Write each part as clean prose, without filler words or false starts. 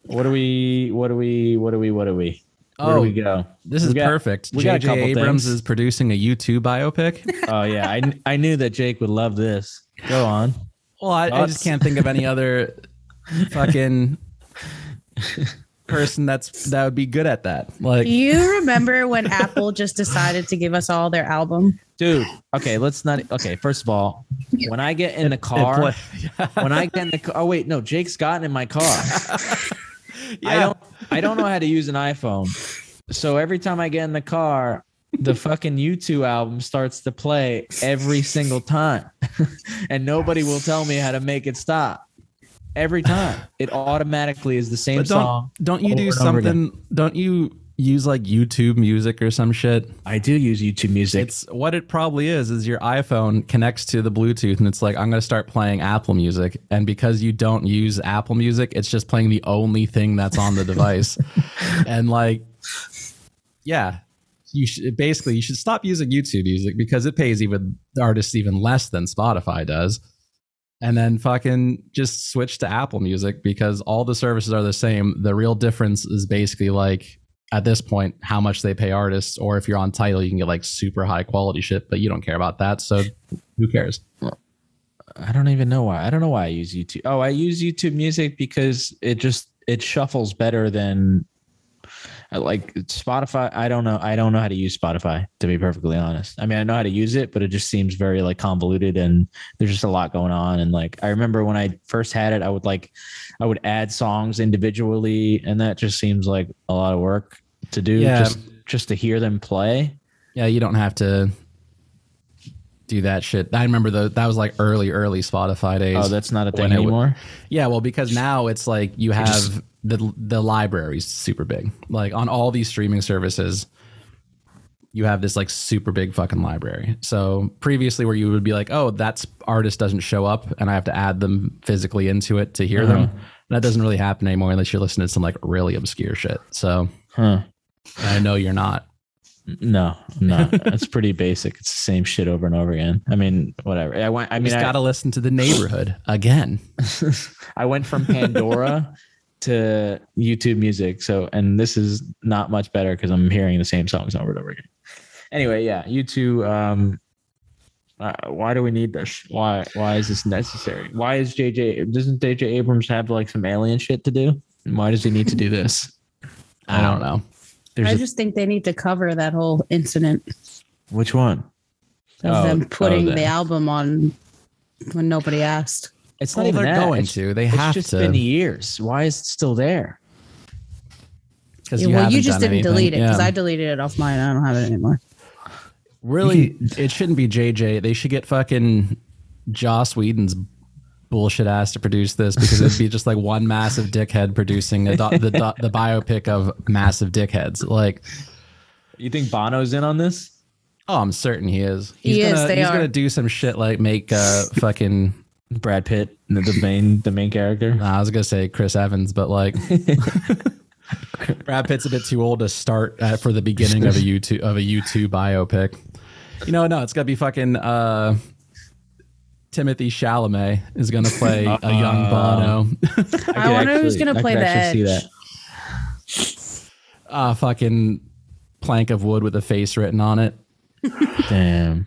What do we? What do we? What do we? What do we? Where do we go? This is perfect. We got a J.J. couple Abrams things. is producing a U2 biopic. Oh yeah, I knew that Jake would love this. Go on. Well, I just can't think of any other fucking person that would be good at that. Like, Do you remember when Apple just decided to give us all their album? Dude, okay, let's not. Okay, first of all, when I get in the car, oh wait, no, Jake's gotten in my car. Yeah. I don't know how to use an iPhone, so every time I get in the car, the fucking U2 album starts to play every single time, and nobody will tell me how to make it stop. Every time, it automatically is the same song. Don't you do something? Don't you use like YouTube Music or some shit? I do use YouTube Music. It's what it probably is your iPhone connects to the Bluetooth and it's like, I'm going to start playing Apple Music. And because you don't use Apple Music, it's just playing the only thing that's on the device. And like, yeah, you should stop using YouTube Music because it pays even artists even less than Spotify does. And then fucking just switch to Apple Music because all the services are the same. The real difference is basically like, at this point, how much they pay artists, or if you're on Tidal, you can get like super high quality shit, but you don't care about that. So who cares? I don't even know why. I don't know why I use YouTube. Oh, I use YouTube Music because it shuffles better than like Spotify. I don't know how to use Spotify, to be perfectly honest. I mean, I know how to use it, but it just seems very like convoluted and there's just a lot going on. And like, I remember when I first had it, I would add songs individually, and that just seems like a lot of work to do. Yeah. Just to hear them play. Yeah, you don't have to do that shit. I remember that was like early Spotify days. Oh, that's not a thing anymore. Yeah, well, because now it's like you have the library's super big. Like on all these streaming services, you have this like super big fucking library. So previously where you would be like, oh, that artist doesn't show up and I have to add them physically into it to hear them. And that doesn't really happen anymore unless you're listening to some like really obscure shit. So I know you're not. No, that's pretty basic. It's the same shit over and over again. I mean, whatever. I just got to listen to The Neighborhood again. I went from Pandora to YouTube Music. So, and this is not much better because I'm hearing the same songs over and over again. Anyway, yeah, YouTube. Why do we need this? Why is this necessary? Why is doesn't JJ Abrams have like some alien shit to do? Why does he need to do this? I don't know. I just think they need to cover that whole incident Which one? of them putting the album on when nobody asked. It's not even they're that. going to. They have It's just to. been years. Why is it still there? Because You just didn't delete it because I deleted it off mine. I don't have it anymore. Really, it shouldn't be JJ. They should get fucking Joss Whedon's bullshit ass to produce this because it'd be just like one massive dickhead producing the biopic of massive dickheads. Like, You think Bono's in on this? oh, I'm certain he is. He is, He's they are. gonna do some shit like make fucking. Brad Pitt, the main character. I was gonna say Chris Evans, but like Brad Pitt's a bit too old to start for the beginning of a U2 biopic. No, it's gonna be fucking Timothy Chalamet is gonna play a young Bono. I wonder who's going to play the Edge. Fucking plank of wood with a face written on it. Damn.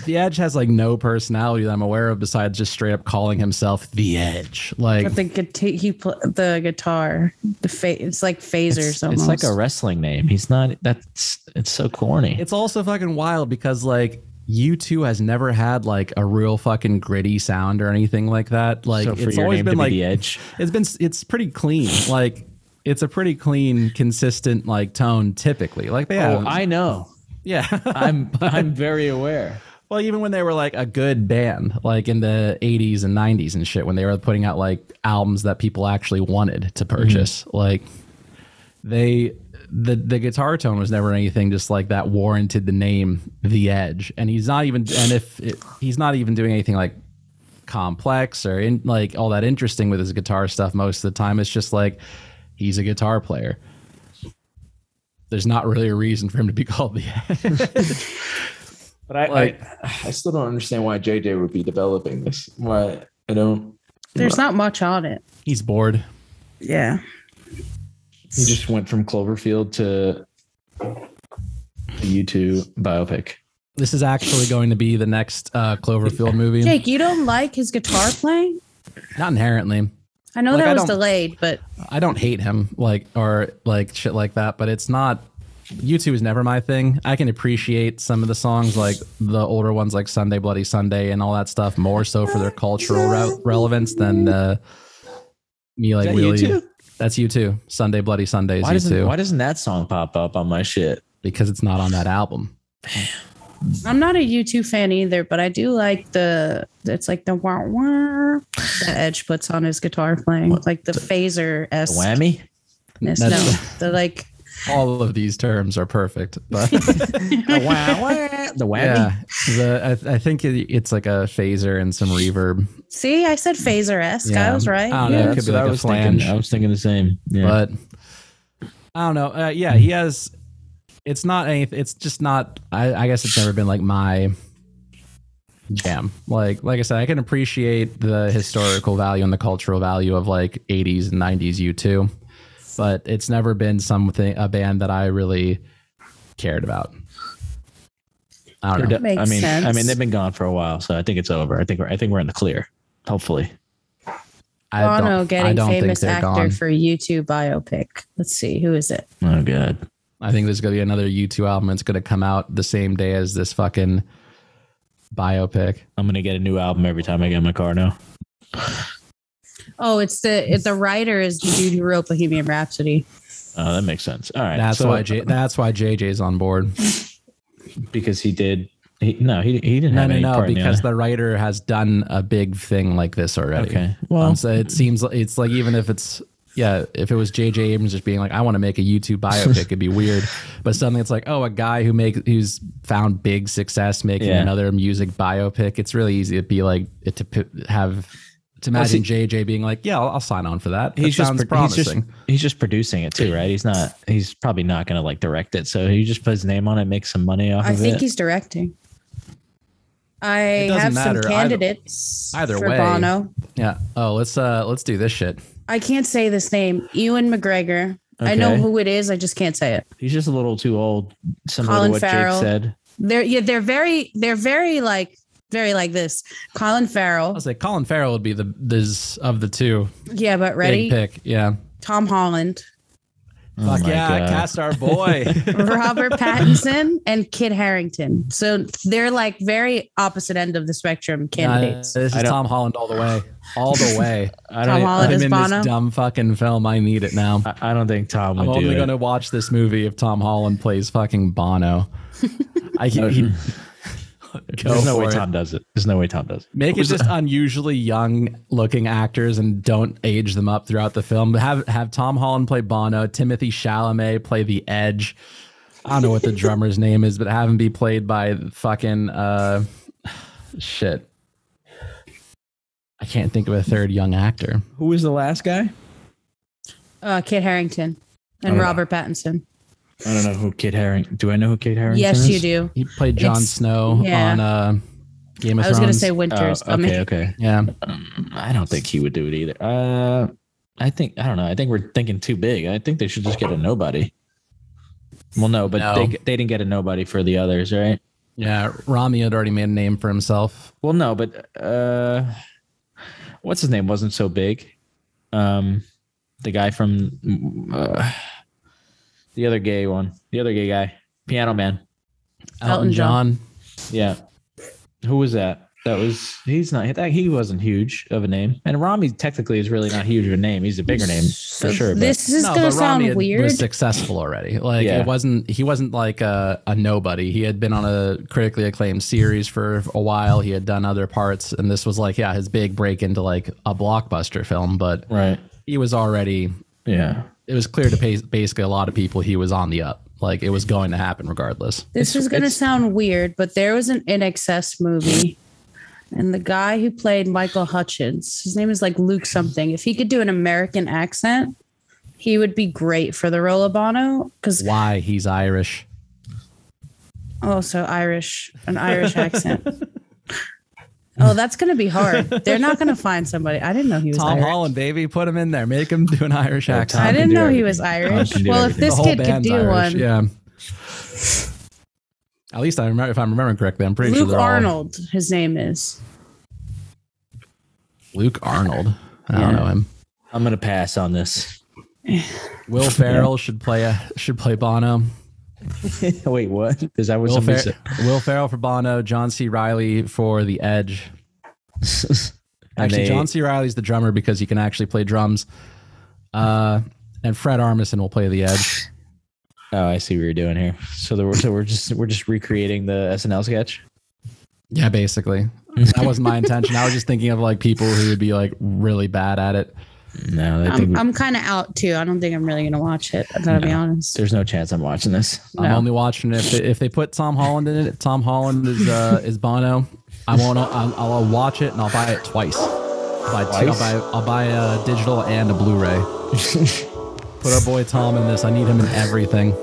The Edge has like no personality that I'm aware of besides just straight up calling himself The Edge. Like, But the guitar, it's like phasers almost. It's like a wrestling name. He's not. It's so corny. it's also fucking wild because like U2 has never had like a real fucking gritty sound or anything like that. Like So for it's your always name been to be like The Edge. it's pretty clean. Like it's a pretty clean, consistent like tone typically. Like they have. I know. Yeah. I'm very aware. Well, even when they were like a good band, like in the 80s and 90s and shit, when they were putting out like albums that people actually wanted to purchase, like the guitar tone was never anything just like that warranted the name The Edge. And he's not even, he's not even doing anything like complex or like all that interesting with his guitar stuff most of the time. It's just like he's a guitar player. There's not really a reason for him to be called The Edge. But I still don't understand why JJ would be developing this. Why I don't. There's not much on it. He's bored. Yeah. He just went from Cloverfield to the U2 biopic. This is actually going to be the next Cloverfield movie. Jake, you don't like his guitar playing? Not inherently. I know Like, that I was don't- delayed, but I don't hate him or shit like that, but it's not. U2 is never my thing. I can appreciate some of the songs, like the older ones, like Sunday Bloody Sunday and all that stuff, more so for their cultural relevance than me like Is that really. U2? That's U2. Sunday Bloody Sunday is U2 Why doesn't that song pop up on my shit? because it's not on that album. I'm not a U2 fan either, but I do like it's like the wah wah that Edge puts on his guitar playing, like the phaser The esque. whammy? No, the like. All of these terms are perfect, but The whammy? yeah, I think it's like a phaser and some reverb. See, I said phaser esque. Yeah. I was right. I don't know. Yeah, It could that's be what like I a was flange. thinking. I was thinking the same. Yeah. But I don't know. Yeah, he has. It's not anything. It's just not. I guess it's never been like my jam. Like I said, I can appreciate the historical value and the cultural value of like 80s and 90s U2, but it's never been a band that I really cared about. I don't know. Makes sense. I mean, they've been gone for a while, so I think it's over. I think we're in the clear. Hopefully. Bono getting think famous they're actor gone. for U2 biopic. Let's see, who is it? Oh god. I think there's going to be another U2 album. It's going to come out the same day as this fucking biopic. I'm gonna get a new album every time I get in my car now. Oh, it's the writer is the dude who wrote Bohemian Rhapsody. Oh, that makes sense. All right. That's so, why JJ's on board. because he didn't have any No, part in because the the writer has done a big thing like this already. Okay. Well, So it seems like it's like even if if it was J.J. Abrams just being like, I want to make a YouTube biopic, it'd be weird. But suddenly it's like, oh, a guy who's found big success making another music biopic. It's really easy to be like to imagine J.J. being like, yeah, I'll sign on for that. That sounds promising. He's just producing it too, right? He's probably not gonna like direct it. So he just put his name on it, make some money off I of it. think he's directing. I doesn't have matter. some candidates Either for way. Bono. Yeah. Oh, let's do this shit. I can't say this name. Ewan McGregor. I know Okay. who it is. I just can't say it. He's just a little too old. Similar Colin to what Farrell. Jake said. They're very like this. Colin I Farrell. was like, Colin Farrell would be this of the two. Yeah, but ready? Big pick. Yeah. Tom Holland, Oh Fuck my yeah, God. cast our boy. Robert Pattinson, and Kit Harington. So they're like very opposite end of the spectrum candidates. This is Tom Holland all the way. All the way. Tom Holland I'm is in Bono. this dumb fucking film. I need it now. I don't think Tom would I'm do only it. going to watch this movie if Tom Holland plays fucking Bono. There's no way for it. Tom does it. There's no way Tom does it. Make it just unusually young looking actors and don't age them up throughout the film. Have Tom Holland play Bono, Timothy Chalamet play the Edge. I don't know what the drummer's name is, but have him be played by fucking shit. I can't think of a third young actor. Who was the last guy? Kit Harington and Robert Pattinson. I don't know who Kit Harington. Do I know who Kit Harington Yes, is? you do. He played Jon It's- Snow yeah. on Game of Thrones. I was going to say Winters. Oh, okay. Yeah. I don't think he would do it either. I don't know. I think we're thinking too big. I think they should just get a nobody. Well, no, but No. they didn't get a nobody for the others, right? Yeah. Rami had already made a name for himself. Well, no, but what's his name wasn't so big. The guy from the other gay guy, Piano Man. Elton John. Yeah, who was that? He wasn't huge of a name, and Rami technically is really not huge of a name. He's a bigger name for sure. This is going to but Rami sound weird. was successful already. Like Yeah. he wasn't like a nobody. He had been on a critically acclaimed series for a while. He had done other parts, and this was like his big break into like a blockbuster film. But Right. he was already. Yeah. It was clear to basically a lot of people he was on the up. Like it was going to happen regardless. This is going to sound weird, but there was an In Excess movie, and the guy who played Michael Hutchins, his name is like Luke something. If he could do an American accent, he would be great for the role of Bono. Because Why? He's Irish. also Irish, an Irish accent. Oh, that's gonna be hard. They're not gonna find somebody. I didn't know he was Tom Irish. Holland, baby, put him in there. Make him do an Irish accent. Tom I can didn't do know he everything. was Tom Irish. can do Well, if everything. this The whole kid could band's do Irish, one, yeah. At least I remember, if I'm remembering correctly, I'm pretty sure Luke they're all- Arnold, his name is. Luke Arnold. I Yeah. don't know him. I'm gonna pass on this. Will Ferrell should play Bono. Wait, what? Is that what Will, somebody said? Will Ferrell for Bono. John C. Reilly for The Edge. And Actually, they- John C. Reilly's the drummer because he can actually play drums. And Fred Armisen will play The Edge. Oh, I see what you're doing here. So we're just recreating the SNL sketch. Yeah, basically. That wasn't my intention. I was just thinking of like people who would be like really bad at it. No, I think I'm kind of out too. I don't think I'm really gonna watch it. I gotta be honest. there's no chance I'm watching this. I'm No. only watching it if they put Tom Holland in it. Tom Holland is Bono. I won't. I'll watch it and I'll buy it twice. I'll buy a digital and a Blu-ray. Put our boy Tom in this. I need him in everything.